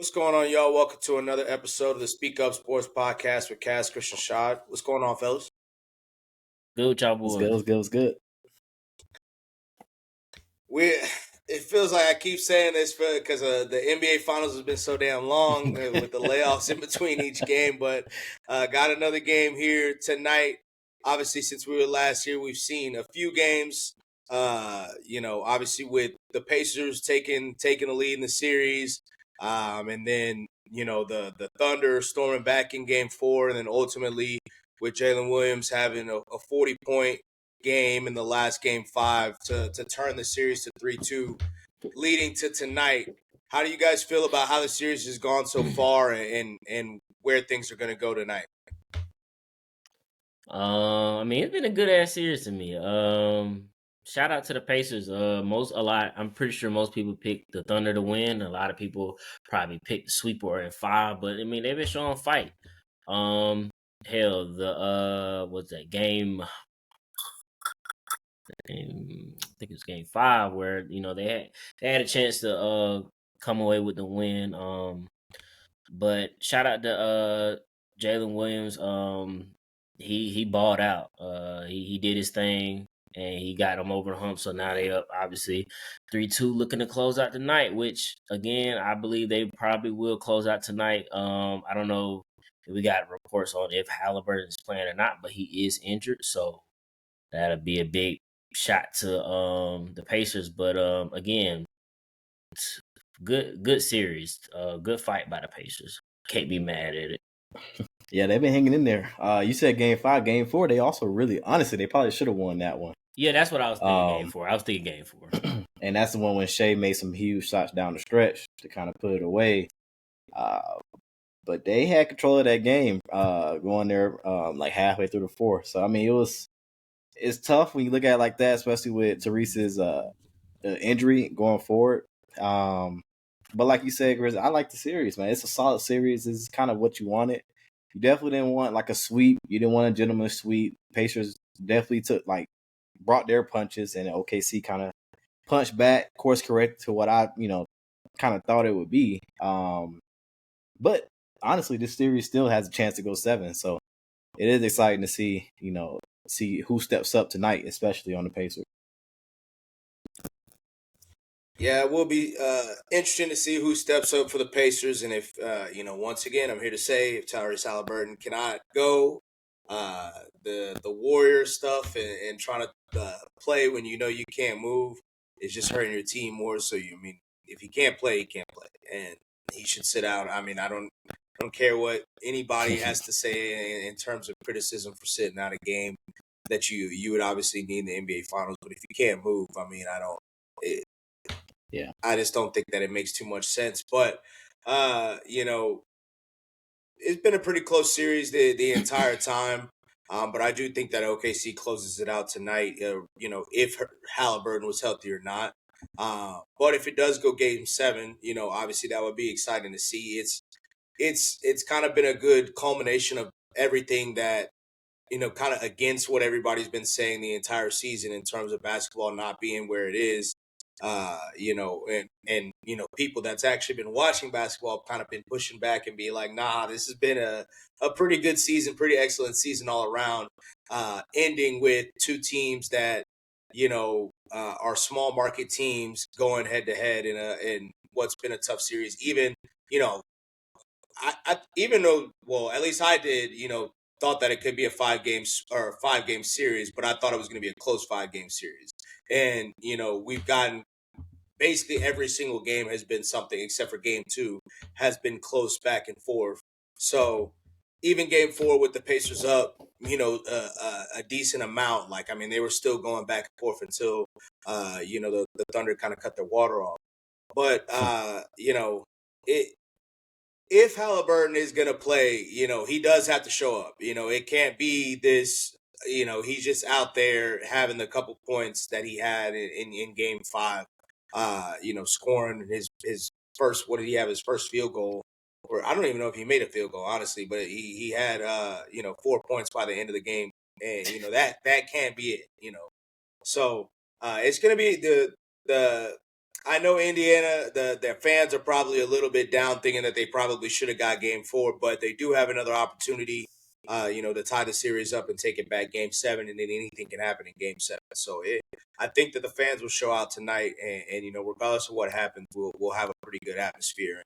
What's going on, y'all? Welcome to another episode of the Speak Up Sports Podcast with Cass Christian Shad. What's going on, fellas? Good with y'all What's boys. good? Good. It feels like I keep saying this because the NBA Finals has been so damn long with the layoffs in between each game, but got another game here tonight. Obviously, since we were last here, we've seen a few games. Obviously with the Pacers taking a lead in the series, and then the Thunder storming back in Game 4, and then ultimately with Jalen Williams having a 40-point game in the last Game 5 to turn the series to 3-2, leading to tonight. How do you guys feel about how the series has gone so far, and where things are going to go tonight? It's been a good ass series to me. Shout out to the Pacers. I'm pretty sure most people picked the Thunder to win. A lot of people probably picked the sweeper in 5, but they've been showing fight. What's that game? I think it was Game 5 where they had a chance to come away with the win. But shout out to Jalen Williams. He balled out. He did his thing and he got them over the hump. So now they up obviously 3-2, looking to close out tonight. Which again, I believe they probably will close out tonight. I don't know if we got reports on if Halliburton is playing or not, but he is injured, so that'll be a big shot to the Pacers. But again, good series, good fight by the Pacers. Can't be mad at it. Yeah, they've been hanging in there. You said Game 5, Game 4. They also honestly, they probably should have won that one. Yeah, that's what I was thinking. Game 4. I was thinking Game 4, and that's the one when Shea made some huge shots down the stretch to kind of put it away. But they had control of that game going there like halfway through the fourth. So I mean, it's tough when you look at it like that, especially with Teresa's injury going forward. But like you said, Grizz, I like the series, man. It's a solid series. It's kind of what you wanted. You definitely didn't want like a sweep. You didn't want a gentleman's sweep. Pacers definitely brought their punches, and OKC kind of punched back, course correct to what I, kind of thought it would be. But honestly, this series still has a chance to go 7. So it is exciting to see who steps up tonight, especially on the Pacers. Yeah, it will be interesting to see who steps up for the Pacers, and if once again, I'm here to say if Tyrese Halliburton cannot go, the Warriors stuff and trying to play when you can't move is just hurting your team more. So if he can't play, he can't play, and he should sit out. I mean, I don't care what anybody has to say in terms of criticism for sitting out a game that you would obviously need in the NBA Finals. But if you can't move, I mean, I just don't think that it makes too much sense. But it's been a pretty close series the entire time. But I do think that OKC closes it out tonight. If Halliburton was healthy or not. But if it does go Game 7, obviously that would be exciting to see. It's kind of been a good culmination of everything that kind of against what everybody's been saying the entire season in terms of basketball not being where it is. And people that's actually been watching basketball kind of been pushing back and being like, nah, this has been a pretty good season, pretty excellent season all around, ending with two teams that, are small market teams going head to head in what's been a tough series. Even, even though, well, at least I did, thought that it could be a 5-game series, but I thought it was going to be a close 5-game series. And, we've gotten basically every single game has been something except for Game 2 has been close back and forth. So even Game 4 with the Pacers up, a decent amount. Like, I mean, they were still going back and forth until, the Thunder kind of cut their water off. But, if Halliburton is going to play, he does have to show up. It can't be this, he's just out there having the couple points that he had in Game 5, scoring his first, what did he have, his first field goal? Or I don't even know if he made a field goal, honestly, but he had, 4 points by the end of the game. And, that can't be it, So it's going to be the I know Indiana, their fans are probably a little bit down, thinking that they probably should have got Game 4, but they do have another opportunity, to tie the series up and take it back Game 7, and then anything can happen in Game 7. So I think that the fans will show out tonight, and regardless of what happens, we'll have a pretty good atmosphere,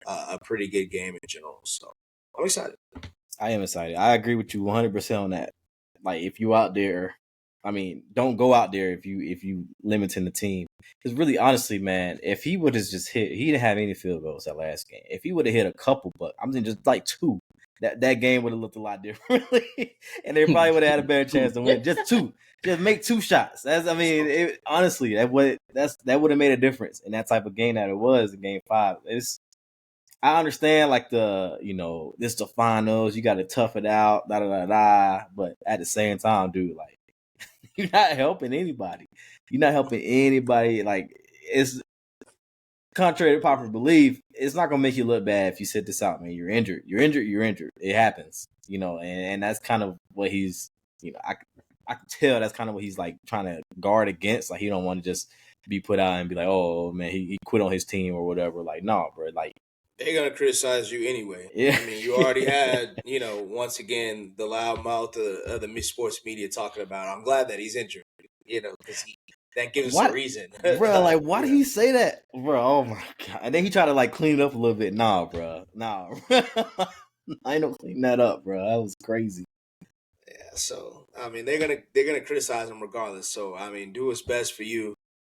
a pretty good game in general. So I'm excited. I am excited. I agree with you 100% on that. Like, if you out there, I mean, don't go out there if you limiting the team. Because really, honestly, man, if he would have just hit, he didn't have any field goals that last game. If he would have hit a couple, but I'm saying just like 2, that game would have looked a lot differently, and they probably would have had a better chance to win. Just 2, just make 2 shots. Honestly, that would have made a difference in that type of game that it was in Game 5. I understand, like, this the finals, you got to tough it out, but at the same time, dude, like, you're not helping anybody. You're not helping anybody. Like, it's contrary to popular belief, it's not gonna make you look bad if you sit this out, man. You're injured. It happens, and that's kind of what he's, I can tell that's kind of what he's like trying to guard against. Like, he don't want to just be put out and be like, oh man, he quit on his team or whatever. Like, no, bro, like, they're going to criticize you anyway. Yeah. I mean, you already had, once again, the loudmouth of the sports media talking about, I'm glad that he's injured, because that gives us a reason. Bro, like, why did he say that? Bro, oh my God. And then he tried to, like, clean it up a little bit. Nah, bro. Nah. I ain't no clean that up, bro. That was crazy. Yeah, so, I mean, they're gonna criticize him regardless. So, I mean, do what's best for you.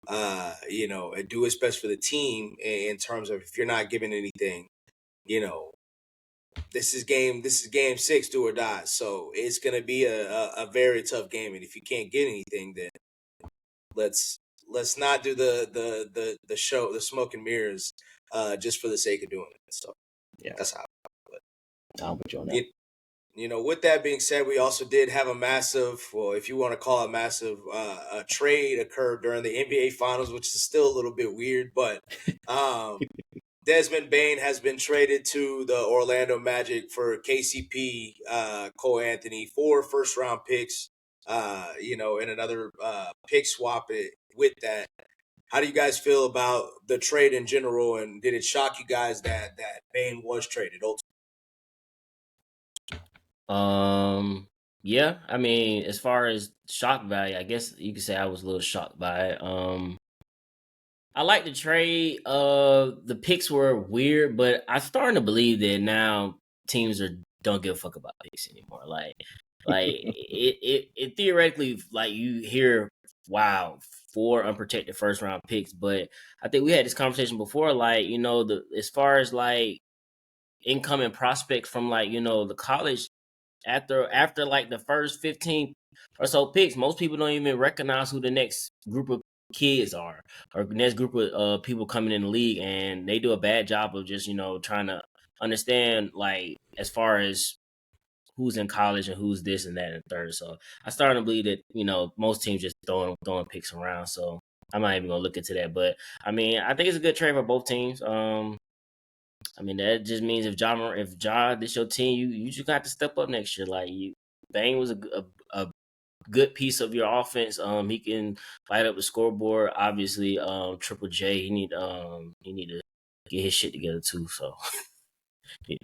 And do what's best for the team in terms of, if you're not giving anything, this is game 6, do or die. So it's gonna be a very tough game, and if you can't get anything, then let's not do the show, the smoke and mirrors, just for the sake of doing it. So yeah, that's how. I'll put you on that. With that being said, we also did have a massive, well, if you want to call it massive, a trade occurred during the NBA Finals, which is still a little bit weird, but Desmond Bane has been traded to the Orlando Magic for KCP, Cole Anthony, 4 first-round picks, and another pick swap with that. How do you guys feel about the trade in general, and did it shock you guys that Bane was traded ultimately? Yeah, I mean, as far as shock value, I guess you could say I was a little shocked by it. I like the trade. The picks were weird, but I'm starting to believe that now teams don't give a fuck about picks anymore. Like it theoretically, like, you hear, wow, 4 unprotected first round picks, but I think we had this conversation before. Like, as far as like incoming prospects from, like, the college, after like the first 15 or so picks, most people don't even recognize who the next group of kids are, or the next group of people coming in the league, and they do a bad job of just trying to understand, like, as far as who's in college and who's this and that and third. So I started to believe that most teams just throwing picks around. So I'm not even gonna look into that, but I mean, I think it's a good trade for both teams. I mean, that just means if Ja, this your team, you just got to step up next year. Like, Bane was a good piece of your offense. He can light up the scoreboard. Obviously, Triple J, he need to get his shit together too. So, yeah.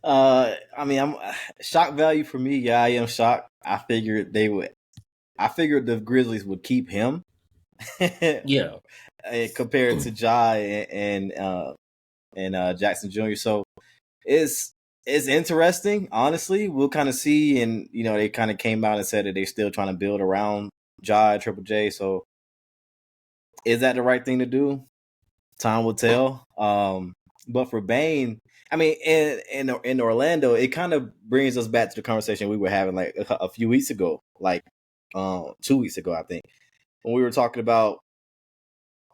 I mean, I'm shock value for me. Yeah, I am shocked. I figured the Grizzlies would keep him. Yeah. Compared to Ja and Jackson Jr. So it's interesting. Honestly, we'll kind of see. And they kind of came out and said that they're still trying to build around Ja and Triple J. So is that the right thing to do? Time will tell. But for Bane, I mean, in Orlando, it kind of brings us back to the conversation we were having like a few weeks ago, like 2 weeks ago, I think, when we were talking about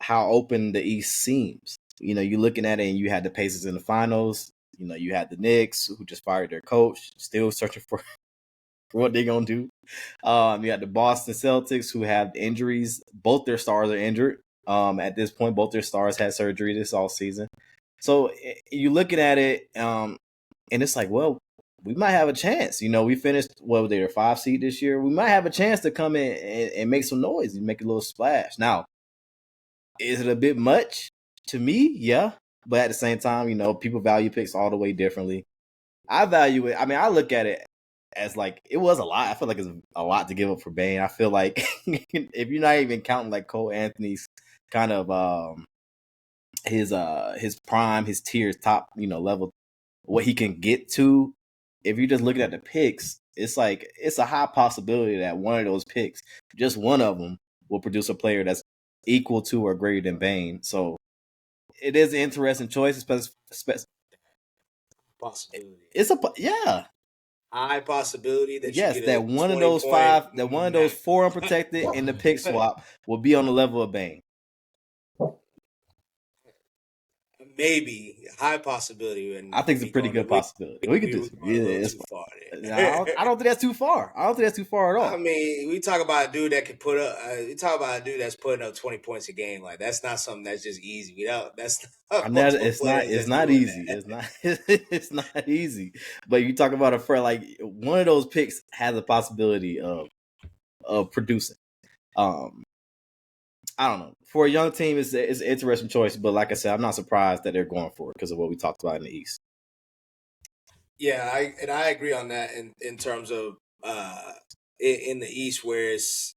how open the East seems. You're looking at it, and you had the Pacers in the finals. You had the Knicks, who just fired their coach, still searching for what they're gonna do. You had the Boston Celtics, who have injuries. Both their stars are injured. At this point, both their stars had surgery this all season. So you're looking at it, and it's like, well, we might have a chance. We finished, what was their 5 seed this year? We might have a chance to come in and make some noise and make a little splash. Now, Is it a bit much to me? Yeah, but at the same time, people value picks all the way differently. I value it. I mean, I look at it as like it was a lot. I feel like it's a lot to give up for Bane. I feel like if you're not even counting like Cole Anthony's kind of his prime, his tiers, top level, what he can get to. If you're just looking at the picks, it's like it's a high possibility that one of those picks, just one of them, will produce a player that's equal to or greater than Bane. So it is an interesting choice, especially Possibility. it's yeah. High possibility that yes, you get that one of those five, that one of those four unprotected in the pick swap will be on the level of Bane. Maybe high possibility. And I think it's a pretty good possibility. We could do it. I don't think that's too far. I don't think that's too far at all. I mean, we talk about a dude that can put up. We talk about a dude that's putting up 20 points a game. Like that's not something that's just easy. That's not. It's not easy. It's not easy. But you talk about a for like one of those picks has a possibility of producing. I don't know. For a young team, it's an interesting choice. But like I said, I'm not surprised that they're going for it because of what we talked about in the East. Yeah, I agree on that in terms of in the East where it's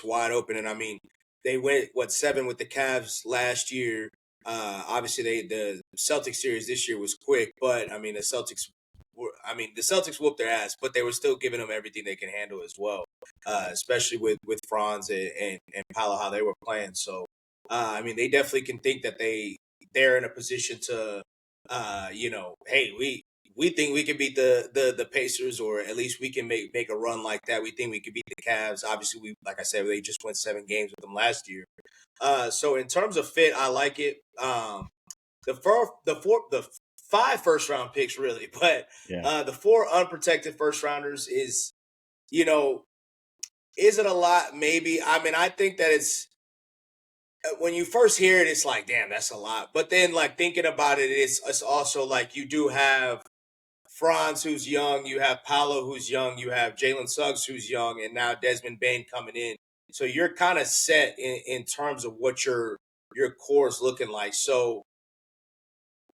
wide open, and I mean they went 7 with the Cavs last year. Obviously the Celtics series this year was quick, but I mean the Celtics whooped their ass, but they were still giving them everything they can handle as well, especially with Franz and Paolo, how they were playing. So I mean they definitely can think that they're in a position to hey, we think we can beat the Pacers, or at least we can make a run like that. We think we can beat the Cavs. Obviously, like I said, they just went 7 games with them last year. So in terms of fit, I like it. The 5 first round picks really, but the 4 unprotected first rounders is it a lot? Maybe. I mean, I think that it's when you first hear it, it's like, damn, that's a lot. But then, like thinking about it, it's also like you do have Franz, who's young, you have Paolo, who's young, you have Jalen Suggs, who's young, and now Desmond Bane coming in. So you're kind of set in terms of what your core is looking like. So,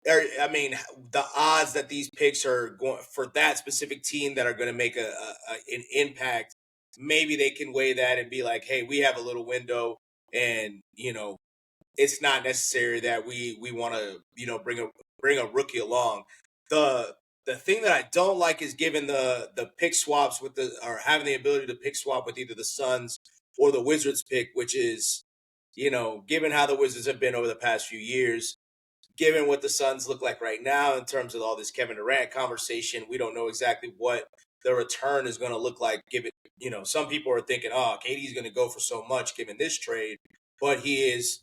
I mean, the odds that these picks are going for that specific team that are going to make an impact, maybe they can weigh that and be like, hey, we have a little window, and it's not necessary that we want to bring a rookie along. The thing that I don't like is giving the pick swaps or having the ability to pick swap with either the Suns or the Wizards pick, which is given how the Wizards have been over the past few years, given what the Suns look like right now in terms of all this Kevin Durant conversation, we don't know exactly what the return is going to look like. Given some people are thinking, oh, KD's going to go for so much given this trade, but he is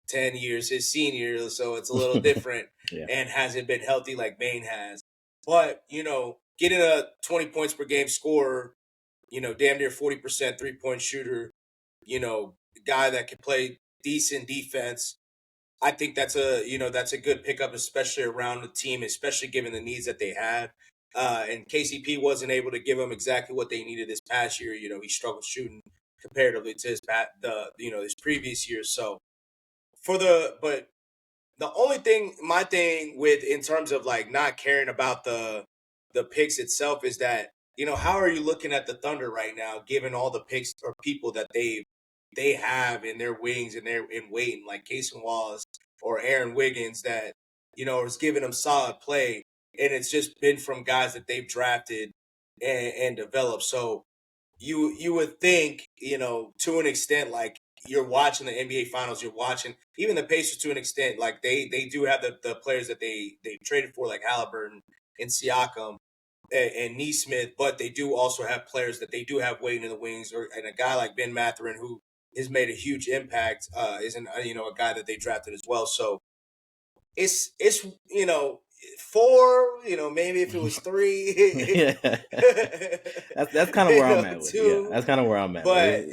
10 years his senior, so it's a little different and hasn't been healthy like Bane has. But, getting a 20 points per game scorer, damn near 40% 3-point shooter, guy that can play decent defense, I think that's a good pickup, especially around the team, especially given the needs that they have. And KCP wasn't able to give them exactly what they needed this past year. He struggled shooting comparatively to his previous years. So but the only thing, my thing with in terms of like not caring about the picks itself is that how are you looking at the Thunder right now, given all the picks or people that they have in their wings and they're in waiting, like Casey Wallace or Aaron Wiggins, that is giving them solid play, and it's just been from guys that they've drafted and developed. So you would think to an extent, like you're watching the NBA Finals, you're watching even the Pacers to an extent, like they do have the players that they traded for, like Halliburton and Siakam and Neesmith, but they do also have players that they do have waiting in the wings, and a guy like Ben Mathurin who has made a huge impact isn't a guy that they drafted as well. So it's 4, maybe if it was 3. Yeah. That's kind of where I'm at with 2, it. Yeah, that's kind of where I'm at. But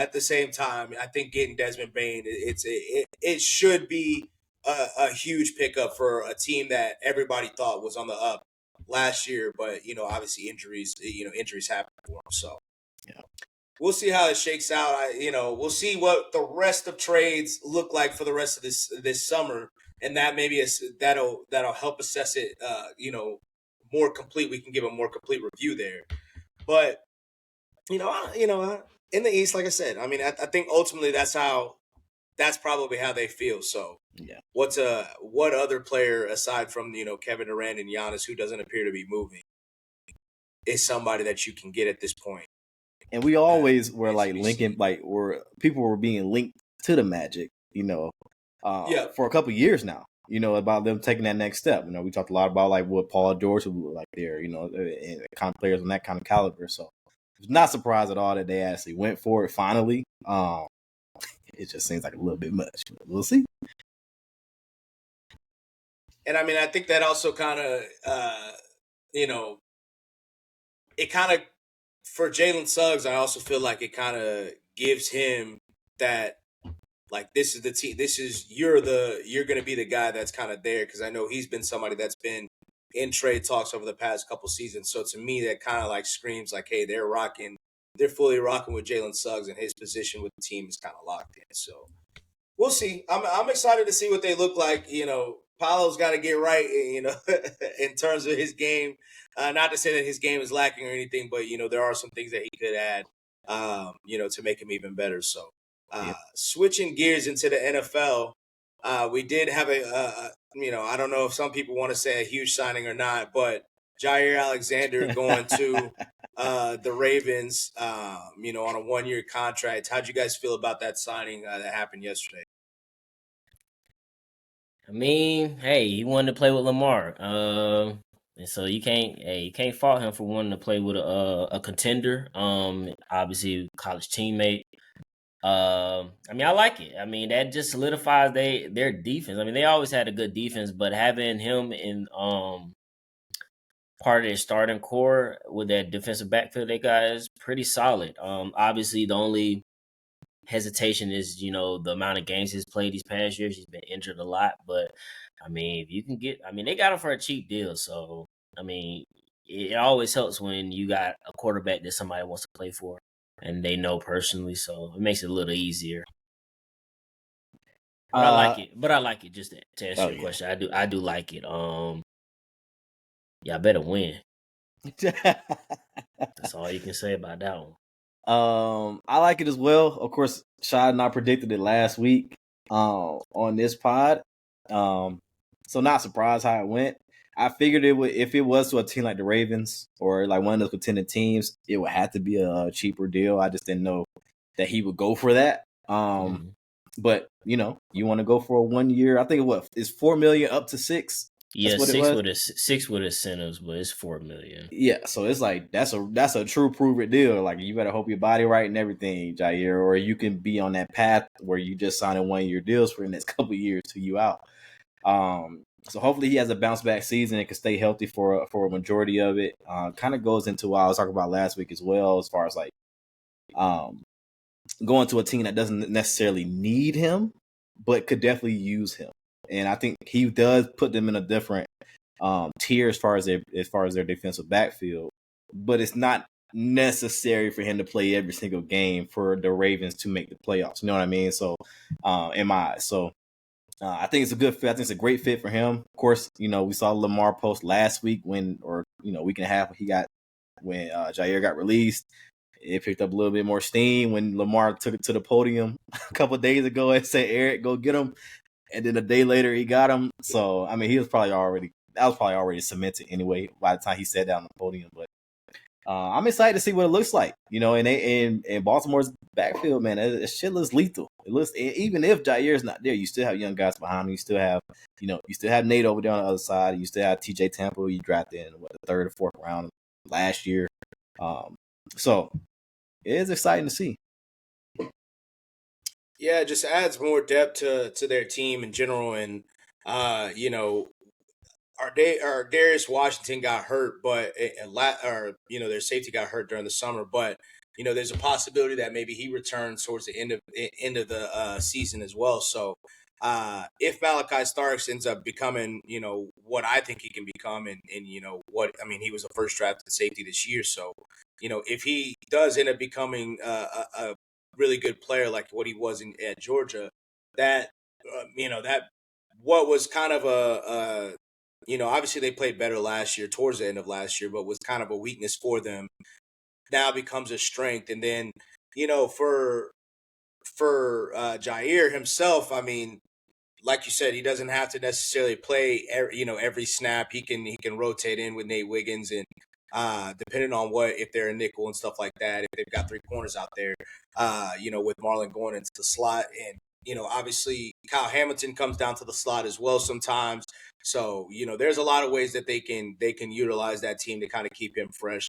at the same time, I think getting Desmond Bane, it should be a huge pickup for a team that everybody thought was on the up last year, but obviously injuries happen for him. So yeah. we'll see how it shakes out. We'll see what the rest of trades look like for the rest of this summer, and that maybe that'll help assess it. More complete. We can give a more complete review there. But in the East, like I said, I mean, I think ultimately that's probably how they feel. So, Yeah. What other player aside from Kevin Durant and Giannis, who doesn't appear to be moving, is somebody that you can get at this point? And we always were like linking, people were being linked to the Magic, for a couple of years now. About them taking that next step. We talked a lot about like what Paul George would look like there. And kind of players on that kind of caliber. So I was not surprised at all that they actually went for it finally. It just seems like a little bit much. We'll see. And I mean, I think that also kind of, it kind of, for Jalen Suggs, I also feel like it kind of gives him that, like, this is the team. You're going to be the guy that's kind of there, because I know he's been somebody that's been in trade talks over the past couple seasons. So to me, that kind of like screams like, hey, they're fully rocking with Jalen Suggs, and his position with the team is kind of locked in. So we'll see. I'm excited to see what they look like. Paolo's got to get right, in terms of his game. Not to say that his game is lacking or anything, but there are some things that he could add, to make him even better. So, switching gears into the NFL, we did have I don't know if some people want to say a huge signing or not, but Jaire Alexander going to the Ravens, on a 1-year contract. How'd you guys feel about that signing that happened yesterday? I mean, hey, he wanted to play with Lamar, and so you can't fault him for wanting to play with a contender. Obviously, college teammate. I mean, I like it. I mean, that just solidifies their defense. I mean, they always had a good defense, but having him in part of their starting core with that defensive backfield they got is pretty solid. Obviously, the only hesitation is the amount of games he's played these past years. He's been injured a lot, but I mean, if you can they got him for a cheap deal. So I mean, it always helps when you got a quarterback that somebody wants to play for and they know personally. So it makes it a little easier. But I like it. But I like it. Just to answer your question, I do like it. Y'all better win. That's all you can say about that one. I like it as well. Of course, Shad and I predicted it last week on this pod. So not surprised how it went. I figured it would, if it was to a team like the Ravens or like one of those contending teams, it would have to be a cheaper deal. I just didn't know that he would go for that. But you want to go for a 1 year. I think it's $4 million up to $6 million. Yeah, six with incentives, but it's $4 million. Yeah, so it's like that's a true prove it deal. Like you better hope your body right and everything, Jaire, or you can be on that path where you just signing 1 year deals for the next couple of years to you out. So hopefully he has a bounce back season and can stay healthy for a majority of it. Kind of goes into what I was talking about last week as well, as far as like going to a team that doesn't necessarily need him, but could definitely use him. And I think he does put them in a different tier as far as their defensive backfield. But it's not necessary for him to play every single game for the Ravens to make the playoffs. You know what I mean? So, in my eyes, I think it's a good fit. I think it's a great fit for him. Of course, we saw Lamar post last week week and a half when Jaire got released. It picked up a little bit more steam when Lamar took it to the podium a couple of days ago and said, "Eric, go get him." And then a day later, he got him. So, I mean, that was probably already cemented anyway by the time he sat down on the podium. But I'm excited to see what it looks like. And Baltimore's backfield, man, that shit looks lethal. It looks, even if Jaire's not there, you still have young guys behind him. You still have Nate over there on the other side. You still have TJ Tampa, who you drafted in the 3rd or 4th round last year. So it is exciting to see. Yeah, it just adds more depth to their team in general, and our Darius Washington got hurt, but their safety got hurt during the summer, but there's a possibility that maybe he returns towards the end of the season as well. So if Malachi Starks ends up becoming what I think he can become, and he was a first drafted safety this year, so if he does end up becoming a really good player like what he was at Georgia, that that what was kind of obviously they played better last year towards the end of last year, but was kind of a weakness for them now becomes a strength. And then for Jaire himself, I mean, like you said, he doesn't have to necessarily play every snap. He can rotate in with Nate Wiggins, and depending on if they're a nickel and stuff like that, if they've got three corners out there, with Marlon going into the slot, and obviously Kyle Hamilton comes down to the slot as well sometimes. So there's a lot of ways that they can utilize that team to kind of keep him fresh,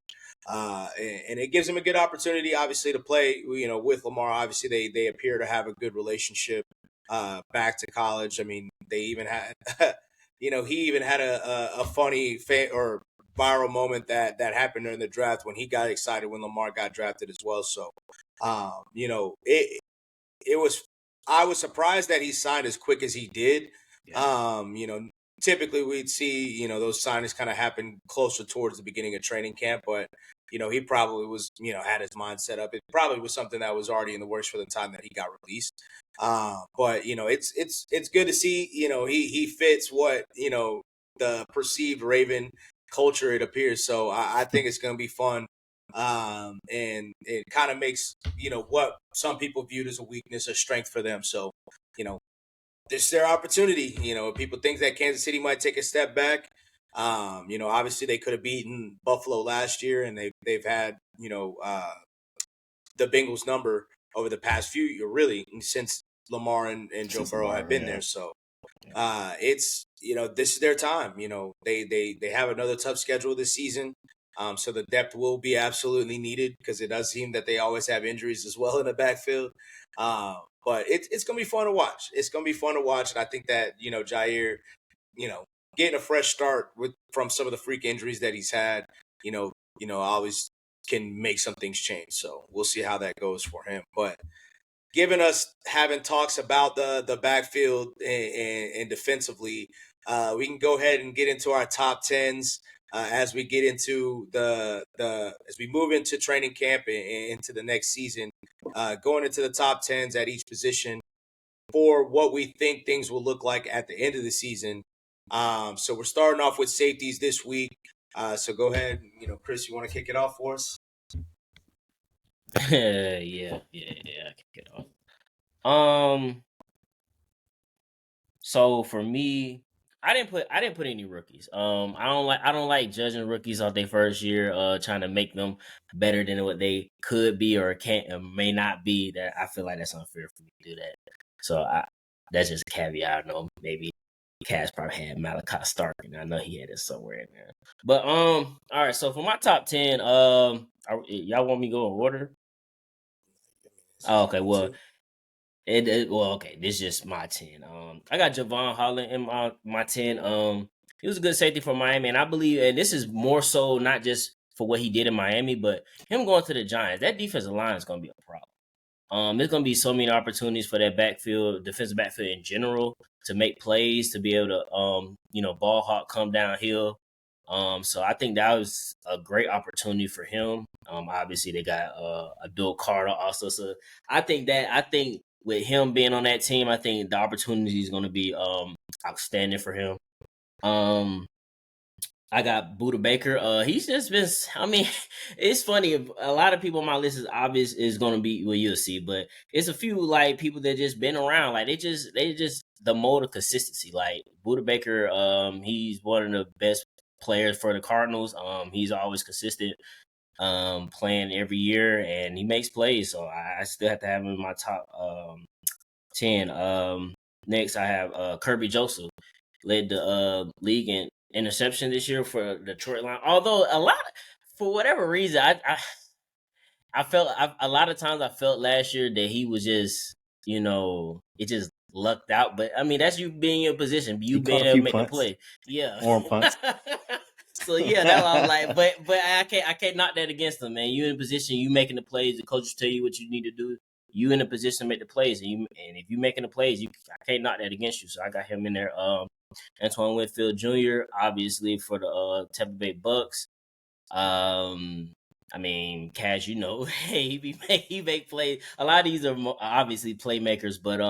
and it gives him a good opportunity, obviously, to play with Lamar. Obviously, they appear to have a good relationship. Back to college. I mean, they even had, he even had a funny or viral moment that happened during the draft when he got excited when Lamar got drafted as well. So, it was, I was surprised that he signed as quick as he did. Yeah. Typically we'd see, those signings kind of happen closer towards the beginning of training camp, but he probably was, had his mind set up. It probably was something that was already in the works for the time that he got released. But it's good to see, he fits what, the perceived Raven culture, it appears. So I think it's going to be fun. And it kind of makes, what some people viewed as a weakness, a strength for them. So, this is their opportunity. People think that Kansas City might take a step back. Obviously they could have beaten Buffalo last year, and they've had, the Bengals number over the past few years, really, since Lamar and Joe Burrow have been there. So it's, this is their time. They have another tough schedule this season. So the depth will be absolutely needed because it does seem that they always have injuries as well in the backfield. But it's going to be fun to watch. It's going to be fun to watch. And I think that, Jaire, getting a fresh start from some of the freak injuries that he's had, always can make some things change. So we'll see how that goes for him. But given us having talks about the backfield and defensively, we can go ahead and get into our top tens as we get into as we move into training camp and into the next season, going into the top tens at each position for what we think things will look like at the end of the season. So we're starting off with safeties this week. So go ahead, Chris, you want to kick it off for us? yeah, I can get off. So for me, I didn't put any rookies. I don't like judging rookies off their first year, trying to make them better than what they could be or can or may not be. That I feel like that's unfair for me to do that. So that's just a caveat. I know maybe Cass probably had Malachi Stark, and I know he had it somewhere in there. But all right. So for my top 10, y'all want me to go in order? Oh, okay. Well, okay. This is just my 10. I got Javon Holland in my 10. He was a good safety for Miami, and I believe, and this is more so not just for what he did in Miami, but him going to the Giants. That defensive line is going to be a problem. There's going to be so many opportunities for that defensive backfield in general, to make plays, to be able to, ball hawk, come downhill. So I think that was a great opportunity for him. Obviously they got Abdul Carter also. So I think with him being on that team, I think the opportunity is going to be outstanding for him. I got Buda Baker. He's just been. I mean, it's funny. A lot of people on my list is going to be. Well, you'll see, but it's a few like people that just been around. Like they just the mode of consistency. Like Buda Baker. He's one of the best players for the Cardinals. He's always consistent. Playing every year, and he makes plays. So I still have to have him in my top 10. Next, I have Kirby Joseph, led the league in interception this year for the Detroit Lions. Although for whatever reason, I felt a lot of times I felt last year that he was just, it just lucked out. But I mean, that's you being in your position, you being able to make a play. Yeah. Arm punts. So yeah, that's why I was like, but I can't knock that against him, man. You in a position, you making the plays, the coaches tell you what you need to do. You in a position to make the plays, and if you making the plays, I can't knock that against you. So I got him in there. Antoine Winfield Jr. obviously for the Tampa Bay Bucks. I mean, Cash, he make plays. A lot of these are obviously playmakers, but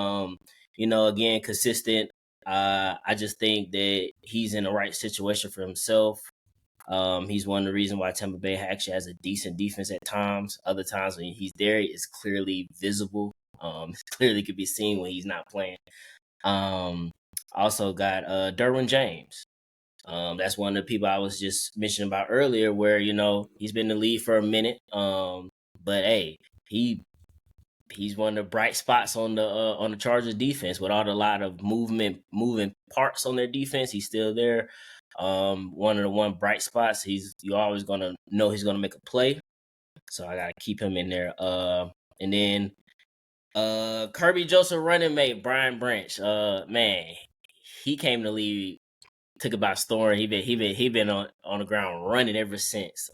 again, consistent. I just think that he's in the right situation for himself. He's one of the reasons why Tampa Bay actually has a decent defense at times. Other times when he's there, it's clearly visible. It clearly could be seen when he's not playing. Also got Derwin James. That's one of the people I was just mentioning about earlier, where he's been in the league for a minute. But hey, he's one of the bright spots on the Chargers defense with a lot of moving parts on their defense. He's still there. One of the bright spots. You're always gonna know he's gonna make a play, so I gotta keep him in there. And then Kirby Joseph running mate Brian Branch. Man, he came to the league, took it by storm. He been on the ground running ever since.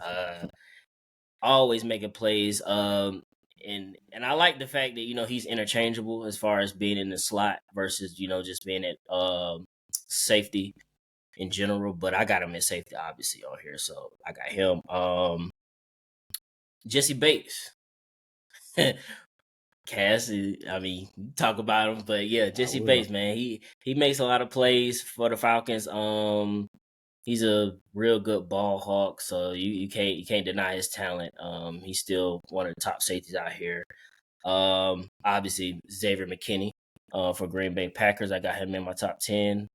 Always making plays. And I like the fact that he's interchangeable as far as being in the slot versus just being at safety in general. But I got him at safety obviously on here, so I got him. Jesse Bates. Cass, I mean, talk about him, but yeah, Jesse Bates, man, he makes a lot of plays for the Falcons. He's a real good ball hawk, so you can't deny his talent. He's still one of the top safeties out here. Obviously Xavier McKinney, for Green Bay Packers, I got him in my top 10.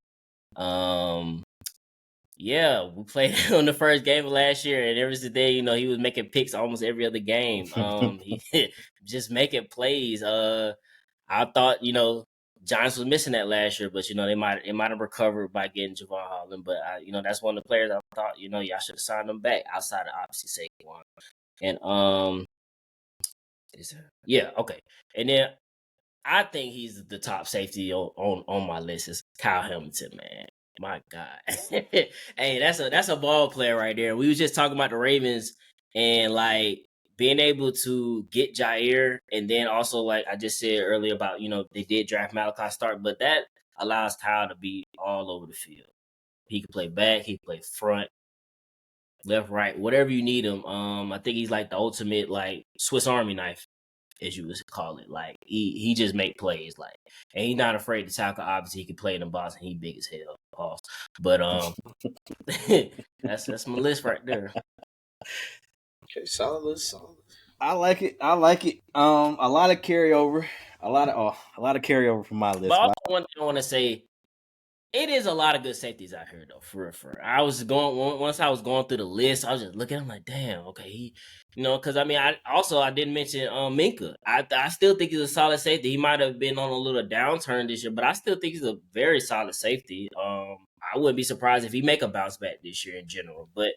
Yeah, we played on the first game of last year, and ever since then, he was making picks almost every other game. He just making plays. I thought, Giants was missing that last year, but it might have recovered by getting Javon Holland. But that's one of the players I thought, y'all should have signed him back outside of obviously Saquon. And yeah, okay. And then I think he's the top safety on my list is Kyle Hamilton, man. My God. Hey, that's a ball player right there. We was just talking about the Ravens and like being able to get Jaire, and then also like I just said earlier about, they did draft Malachi Stark, but that allows Kyle to be all over the field. He can play back, he can play front, left, right, whatever you need him. I think he's like the ultimate like Swiss Army knife, as you would call it. Like he just make plays, like, and he's not afraid to tackle. Obviously, he can play in the box, and he big as hell. Pause. But that's my list right there. Okay, solid list. I like it. A lot of carryover. A lot of carryover from my list. But also one thing I want to say, it is a lot of good safeties out here though. For I was once I was going through the list, I was just looking. I'm like, damn, okay, because I mean, I didn't mention Minka. I still think he's a solid safety. He might have been on a little downturn this year, but I still think he's a very solid safety. I wouldn't be surprised if he make a bounce back this year in general. But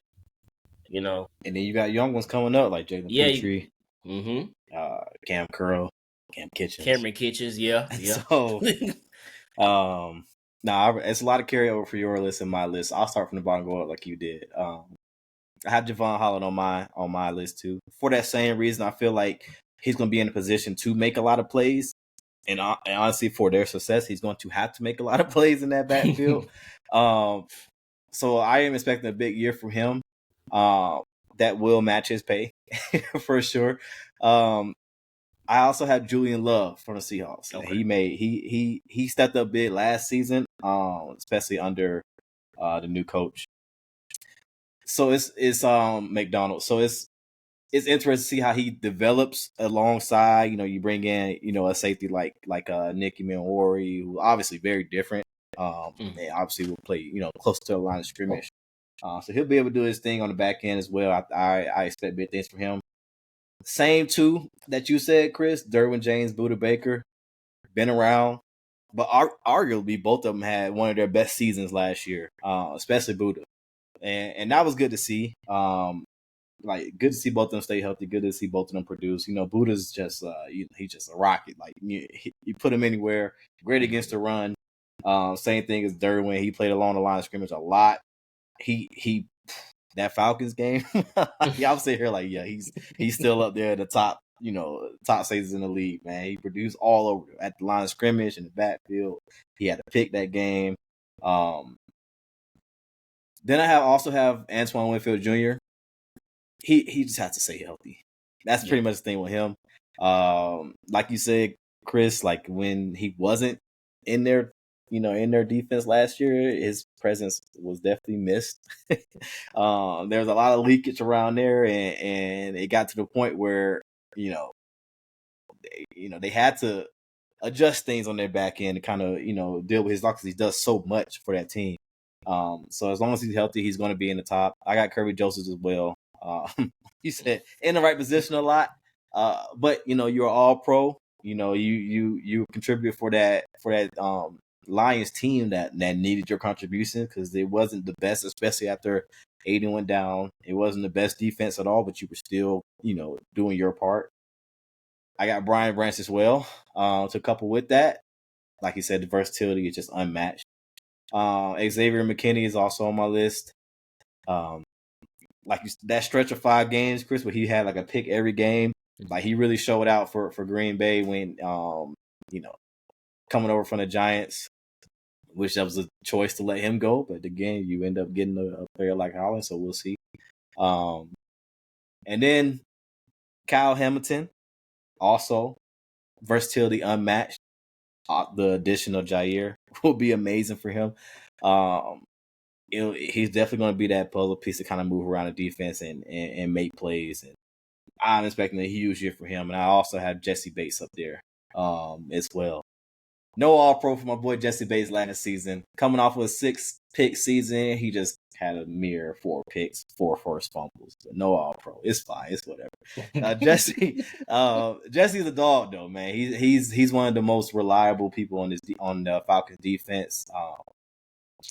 and then you got young ones coming up like Jalen Petrie, Cam Curl, Cameron Kitchens, yeah. So, it's a lot of carryover for your list and my list. I'll start from the bottom, go up like you did. I have Javon Holland on my list too. For that same reason, I feel like he's going to be in a position to make a lot of plays, and honestly, for their success, he's going to have to make a lot of plays in that backfield. So I am expecting a big year from him. That will match his pay for sure. I also have Julian Love from the Seahawks. Okay. He stepped up big last season, especially under the new coach. So it's McDonald. So it's interesting to see how he develops alongside. You bring in a safety like Nicky Manwari, who obviously very different. And obviously will play close to the line of scrimmage. So he'll be able to do his thing on the back end as well. I expect big things from him. Same two that you said, Chris, Derwin James, Budda Baker, been around, but arguably both of them had one of their best seasons last year, especially Budda, and that was good to see. Good to see both of them stay healthy. Good to see both of them produce. Budda's just he's just a rocket. Like you put him anywhere, great against the run. Same thing as Derwin. He played along the line of scrimmage a lot. He that Falcons game, y'all sit here like, yeah, he's still up there at the top, top safeties in the league, man. He produced all over at the line of scrimmage in the backfield. He had to pick that game. Then I also have Antoine Winfield Jr. he just has to stay healthy. That's pretty much the thing with him. Like you said, Chris, like when he wasn't in their defense last year, his presence was definitely missed. There was a lot of leakage around there, and it got to the point where they had to adjust things on their back end to kind of deal with his loss because he does so much for that team. So as long as he's healthy, he's going to be in the top. I got Kirby Joseph as well. He said in the right position a lot, but you're all pro. You contribute for that Lions team that needed your contribution because it wasn't the best, especially after Aiden went down. It wasn't the best defense at all, but you were still doing your part. I got Brian Branch as well. To couple with that, like you said, the versatility is just unmatched. Xavier McKinney is also on my list. That stretch of 5 games, Chris, where he had like a pick every game. Like he really showed out for Green Bay when coming over from the Giants. Wish that was a choice to let him go, but again, you end up getting a player like Holland, so we'll see. And then Kyle Hamilton, also versatility unmatched. The addition of Jaire will be amazing for him. He's definitely going to be that puzzle piece to kind of move around the defense and make plays. And I'm expecting a huge year for him. And I also have Jesse Bates up there as well. No All-Pro for my boy Jesse Bates last season. Coming off of a 6-pick season, he just had a mere 4 picks, 4 forced fumbles. But no All-Pro. It's fine. It's whatever. Jesse's a dog though, man. He's one of the most reliable people on the Falcons defense.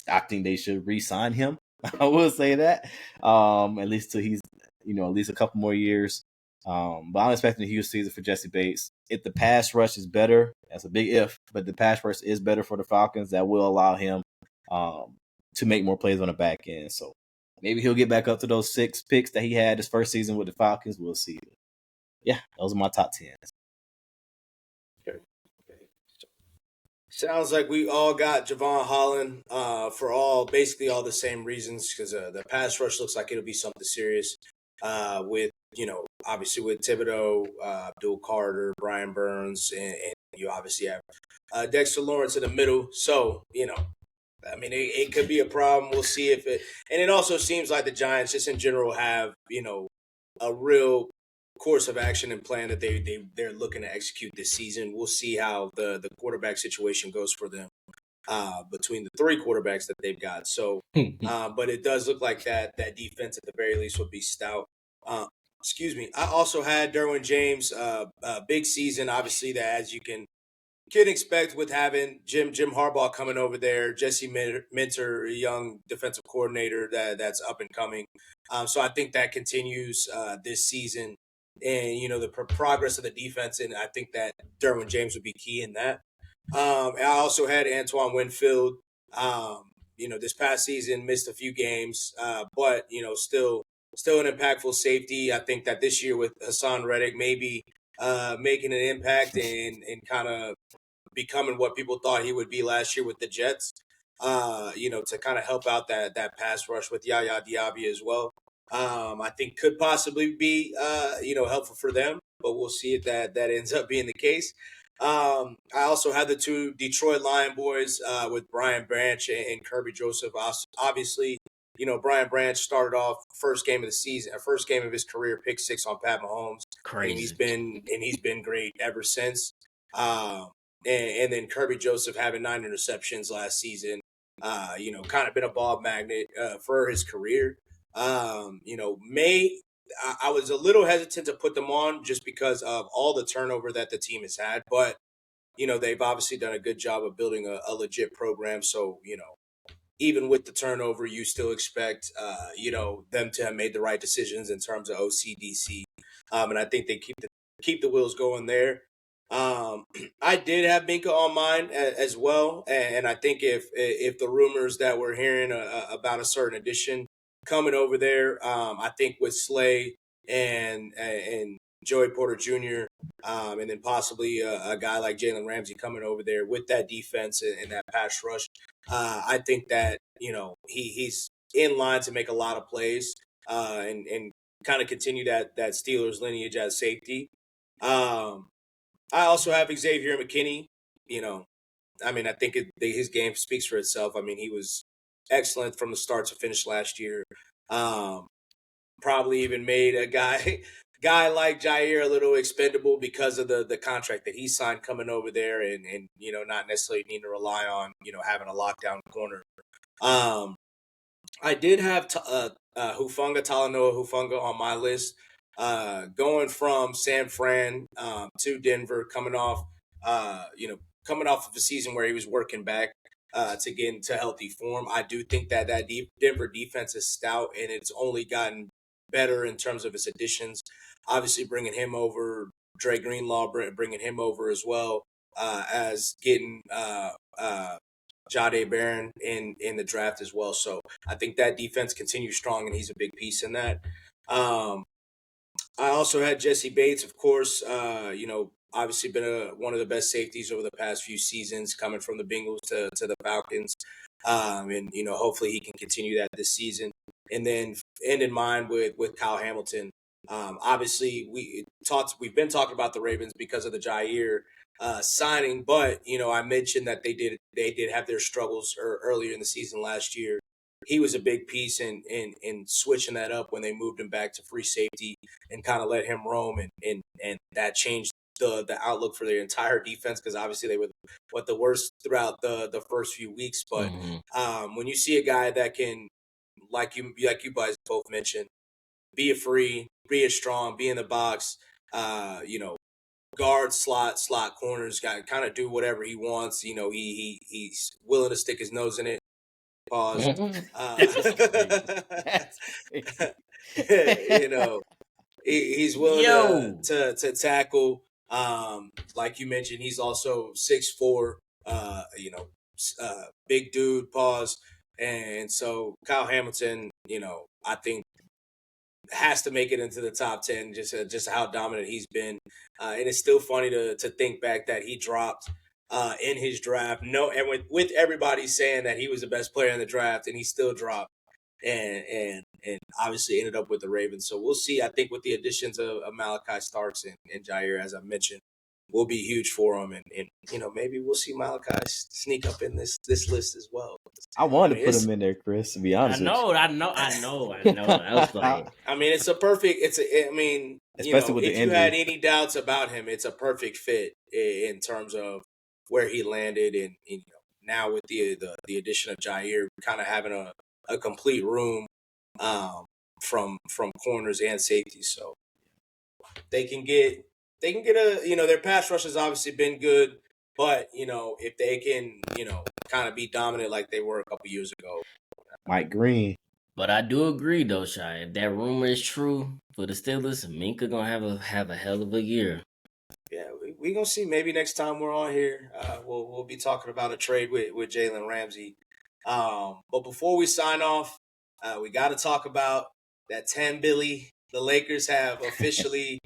I think they should re-sign him. I will say that. At least till he's at least a couple more years. But I'm expecting a huge season for Jesse Bates. If the pass rush is better, that's a big if, but the pass rush is better for the Falcons, that will allow him to make more plays on the back end. So maybe he'll get back up to those 6 picks that he had his first season with the Falcons. We'll see. Yeah, those are my top 10. Okay. Sounds like we all got Javon Holland for basically all the same reasons because the pass rush looks like it'll be something serious with obviously with Thibodeau, Abdul Carter, Brian Burns, and you obviously have Dexter Lawrence in the middle. So, I mean, it could be a problem. We'll see if it – and it also seems like the Giants just in general have, a real course of action and plan that they're looking to execute this season. We'll see how the quarterback situation goes for them between the 3 quarterbacks that they've got. So, but it does look like that defense at the very least will be stout. Excuse me. I also had Derwin James, big season, obviously, that as you can expect with having Jim Harbaugh coming over there, Jesse Minter, a young defensive coordinator that's up and coming. So I think that continues this season, and the progress of the defense, and I think that Derwin James would be key in that. I also had Antoine Winfield. This past season missed a few games, but still an impactful safety. I think that this year with Hassan Reddick maybe making an impact and kind of becoming what people thought he would be last year with the Jets, to kind of help out that pass rush with Yaya Diaby as well. I think could possibly be, helpful for them, but we'll see if that ends up being the case. I also had the 2 Detroit Lion boys with Brian Branch and Kirby Joseph. Obviously, Brian Branch started off first game of the season, first game of his career, pick 6 on Pat Mahomes. Crazy. And he's been great ever since. And then Kirby Joseph having 9 interceptions last season, kind of been a ball magnet for his career. I was a little hesitant to put them on just because of all the turnover that the team has had, but they've obviously done a good job of building a legit program. So even with the turnover, you still expect them to have made the right decisions in terms of OCDC, and I think they keep the wheels going there. I did have Minka on mine as well, and I think if the rumors that we're hearing about a certain addition coming over there, I think with Slay and Joey Porter Jr., and then possibly a guy like Jalen Ramsey coming over there with that defense and that pass rush, I think that he's in line to make a lot of plays and kind of continue that Steelers lineage as safety. I also have Xavier McKinney. I think his game speaks for itself. I mean, he was excellent from the start to finish last year. Probably even made a guy like Jaire a little expendable because of the contract that he signed coming over there, and not necessarily needing to rely on having a lockdown corner. I did have Hufanga Talanoa Hufanga on my list. Going from San Fran to Denver, coming off of a season where he was working back to get into healthy form. I do think that Denver defense is stout, and it's only gotten better in terms of its additions. Obviously, bringing him over, Dre Greenlaw, bringing him over as well as getting Jaire Barron in the draft as well. So I think that defense continues strong, and he's a big piece in that. I also had Jesse Bates, of course. Obviously been one of the best safeties over the past few seasons, coming from the Bengals to the Falcons. And hopefully he can continue that this season. And then end in mind with Kyle Hamilton. Obviously we've been talking about the Ravens because of the Jaire signing, but I mentioned that they did have their struggles earlier in the season last year. He was a big piece in switching that up when they moved him back to free safety and kind of let him roam, and that changed the outlook for their entire defense, because obviously they were the worst throughout the first few weeks. But when you see a guy that can, like you guys both mentioned, be a free, be a strong, be in the box, guard, slot corners, got kind of do whatever he wants. He's willing to stick his nose in it. Pause. That's crazy. He's willing to tackle. Like you mentioned, he's also 6'4", big dude, pause. And so Kyle Hamilton, I think has to make it into the top 10, just how dominant he's been. And it's still funny to think back that he dropped in his draft. And with everybody saying that he was the best player in the draft, and he still dropped. And obviously ended up with the Ravens. So we'll see. I think with the additions of Malachi Starks and Jaire, as I mentioned, will be huge for him. And maybe we'll see Malachi sneak up in this list as well. I wanted to put him in there, Chris, to be honest. I know. I was funny. It's a perfect. Especially with the if you had any doubts about him, it's a perfect fit in terms of where he landed, and now with the addition of Jaire, kind of having a complete room from corners and safeties. So they can get their pass rush has obviously been good, but if they can kind of be dominant like they were a couple years ago. Mike Green. But I do agree though, Shy. If that rumor is true for the Steelers, Minka gonna have a hell of a year. Yeah, we gonna see. Maybe next time we're on here, we'll be talking about a trade with Jalen Ramsey. But before we sign off, we got to talk about that 10 Billy. The Lakers have officially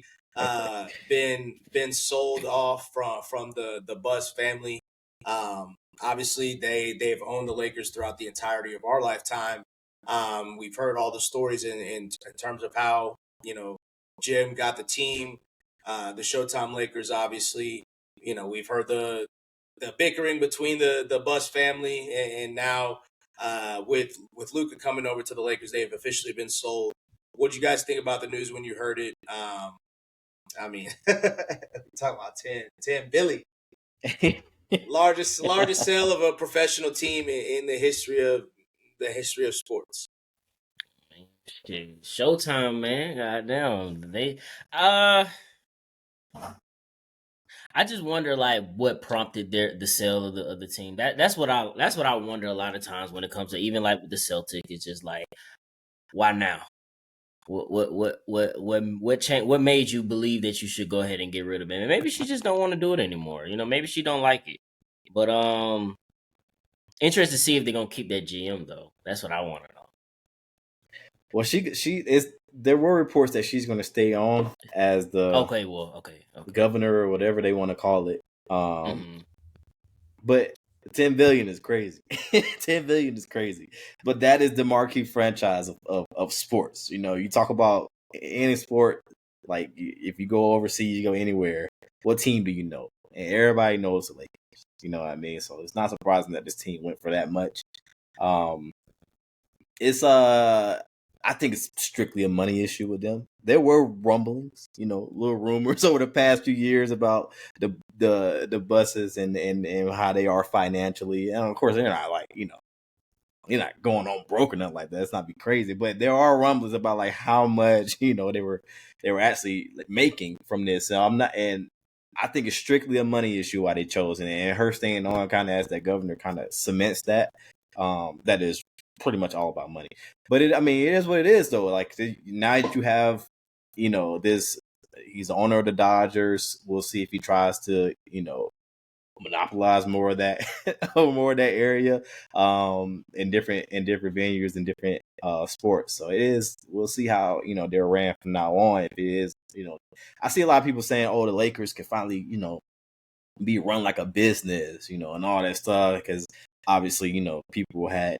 been sold off from the Buzz family. Obviously, they've owned the Lakers throughout the entirety of our lifetime. We've heard all the stories in terms of how Jim got the team, the Showtime Lakers. Obviously, we've heard the bickering between the Buzz family, and now with Luka coming over to the Lakers, they have officially been sold. What did you guys think about the news when you heard it? Talking about 10 Billy, largest sale of a professional team in the history of sports. Showtime, man. Goddamn. I just wonder what prompted the sale of the team. That's what I wonder a lot of times when it comes to even with the Celtics. It's just why now? What changed? What made you believe that you should go ahead and get rid of him? And maybe she just don't want to do it anymore. Maybe she don't like it. But interested to see if they're gonna keep that GM though. That's what I want to know. Well, she is. There were reports that she's going to stay on as the okay. governor or whatever they want to call it. But 10 billion is crazy. 10 billion is crazy. But that is the marquee franchise of sports. You talk about any sport, like if you go overseas, you go anywhere, what team do you know? And everybody knows the Lakers. You know what I mean? So it's not surprising that this team went for that much. It's I think it's strictly a money issue with them. There were rumblings, little rumors over the past few years about the buses and how they are financially. And of course they're not like, you're not going on broke or nothing like that. It's not be crazy, but there are rumblings about like how much they were actually like making from this. So and I think it's strictly a money issue why they chose it, and her staying on kind of as that governor kind of cements that. That is pretty much all about money. But it is what it is though. Like now that you have, this, he's the owner of the Dodgers. We'll see if he tries to, monopolize more of that area in different venues and different sports. So it is, we'll see how they're ran from now on. If it is, I see a lot of people saying, oh, the Lakers can finally be run like a business, and all that stuff, because obviously people had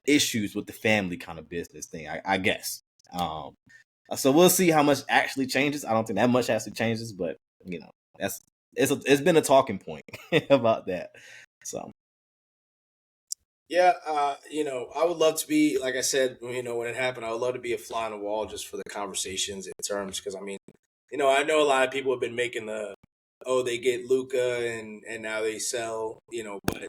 issues with the family kind of business thing, I guess. So we'll see how much actually changes. I don't think that much actually changes, but it's been a talking point about that. So yeah, I would love to be, like I said, when it happened, I would love to be a fly on the wall just for the conversations in terms, because I know a lot of people have been making they get Luka and now they sell, but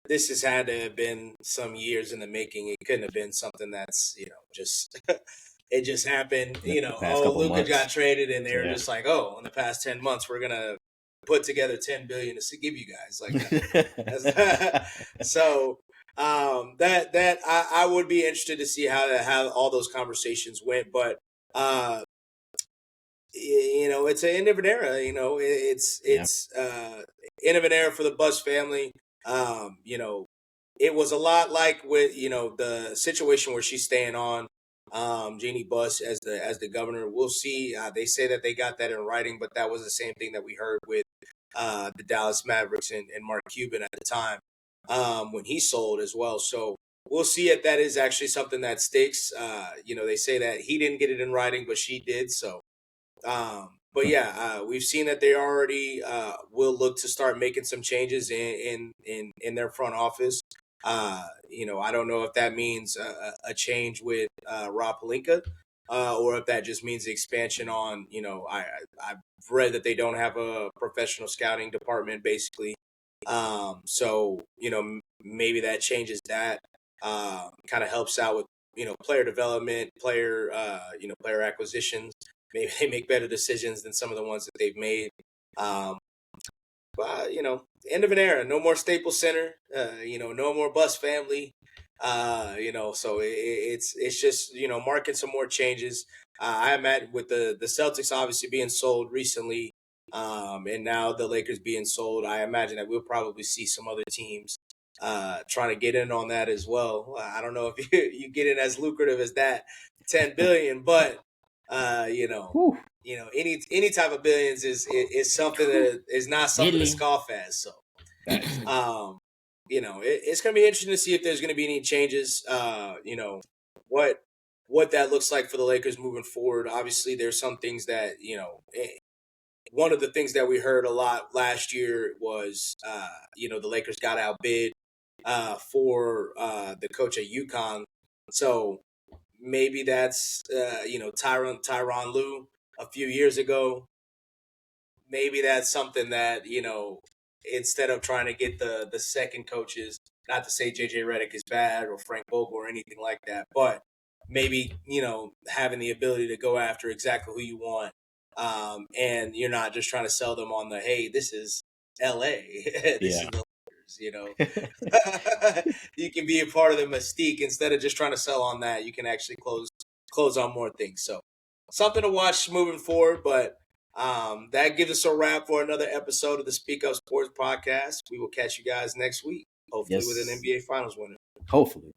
this has had to have been some years in the making. It couldn't have been something that's, just it just happened. Luka got traded and they were just like, in the past 10 months we're gonna put together $10 billion to give you guys. Like, so that I would be interested to see how all those conversations went, but it's an end of an era. It's end of an era for the Buss family. It was a lot like with the situation where she's staying on, Jeannie Buss as the governor. We'll see. They say that they got that in writing, but that was the same thing that we heard with the Dallas Mavericks and Mark Cuban at the time, when he sold as well. So we'll see if that is actually something that sticks. They say that he didn't get it in writing, but she did. So. But yeah, we've seen that they already will look to start making some changes in their front office. I don't know if that means a change with Rob Pelinka, or if that just means the expansion on. I've read that they don't have a professional scouting department, basically. So maybe that changes that. Kind of helps out with player development, player acquisitions. Maybe they make better decisions than some of the ones that they've made. But end of an era. No more Staples Center. No more Buss family. So it's just marking some more changes. I imagine with the Celtics obviously being sold recently, and now the Lakers being sold, I imagine that we'll probably see some other teams trying to get in on that as well. I don't know if you get in as lucrative as that $10 billion, but any type of billions is something that is not something to scoff at. So, it's going to be interesting to see if there's going to be any changes. What that looks like for the Lakers moving forward. Obviously, there's some things that one of the things that we heard a lot last year was the Lakers got outbid for the coach at UConn. So maybe that's Tyronn Lue a few years ago. Maybe that's something that instead of trying to get the second coaches, not to say JJ Redick is bad or Frank Vogel or anything like that, but maybe having the ability to go after exactly who you want, and you're not just trying to sell them on the, hey, this is LA, this is the you can be a part of the mystique instead of just trying to sell on that. You can actually close on more things. So something to watch moving forward. But that gives us a wrap for another episode of the Speak Up Sports Podcast. We will catch you guys next week, hopefully with an NBA Finals winner. Hopefully.